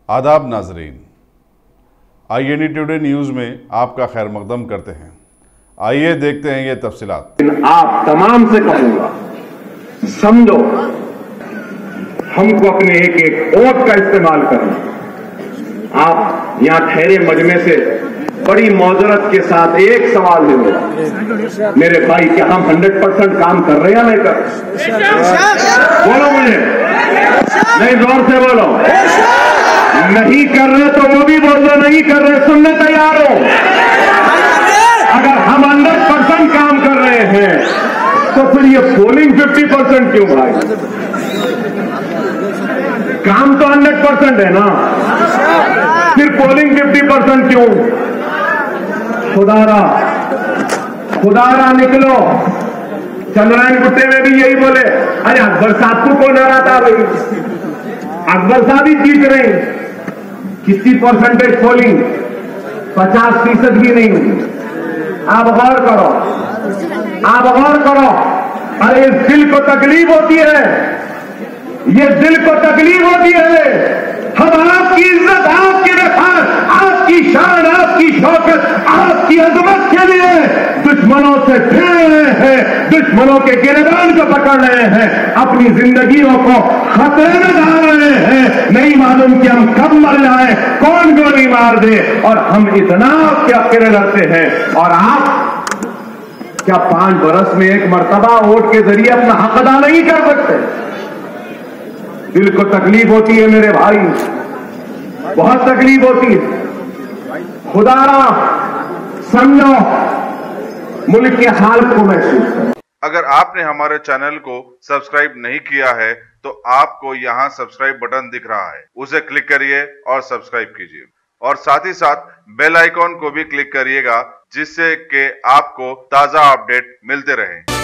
आदाब नाजरीन, INE today news में आपका खैर मकदम करते हैं। आइए देखते हैं ये तफसीलात। आप तमाम से कहूंगा, समझो, हमको अपने एक एक वोट का इस्तेमाल करना। आप यहां ठहरे मजमे से बड़ी मौजरत के साथ एक सवाल है मेरे भाई, क्या हम 100% काम कर रहे हैं या नहीं कर? बोलो मुझे, नहीं जोर से बोलो। नहीं कर रहे तो वो भी बोल दो नहीं कर रहे, सुनने तैयार हो। अगर हम 100% काम कर रहे हैं तो फिर ये पोलिंग 50% क्यों भाई? काम तो 100% है ना, फिर पोलिंग 50% क्यों? खुदारा निकलो। चंद्रायन गुट्टे में भी यही बोले, अरे अकबर साहब को कौन हराता भाई? अकबर साहब ही जीत रहे। कितनी परसेंटेज पोलिंग? 50% भी नहीं हुई। आप गौर करो, आप गौर करो। अरे इस दिल को तकलीफ होती है, ये दिल को तकलीफ होती है। हम आपकी इज्जत, आपकी रखात, आपकी शान, आपकी शौकत, आपकी अजमत के लिए दुश्मनों से भिड़ रहे हैं, दुश्मनों के गिरबान को पकड़ रहे हैं, अपनी जिंदगियों को खतरे में डाल रहे हैं। नहीं मालूम कि हम कब मर जाए, कौन गोली मार दे, और हम इतना क्या अकेले लड़ते हैं। और आप क्या 5 बरस में एक मर्तबा वोट के जरिए अपना हक अदा नहीं कर सकते? दिल को तकलीफ होती है मेरे भाई, बहुत तकलीफ होती है। खुदारा समझो, मुल्क के हाल को महसूस करो। अगर आपने हमारे चैनल को सब्सक्राइब नहीं किया है तो आपको यहाँ सब्सक्राइब बटन दिख रहा है, उसे क्लिक करिए और सब्सक्राइब कीजिए, और साथ ही साथ बेल आइकॉन को भी क्लिक करिएगा, जिससे कि आपको ताज़ा अपडेट मिलते रहें।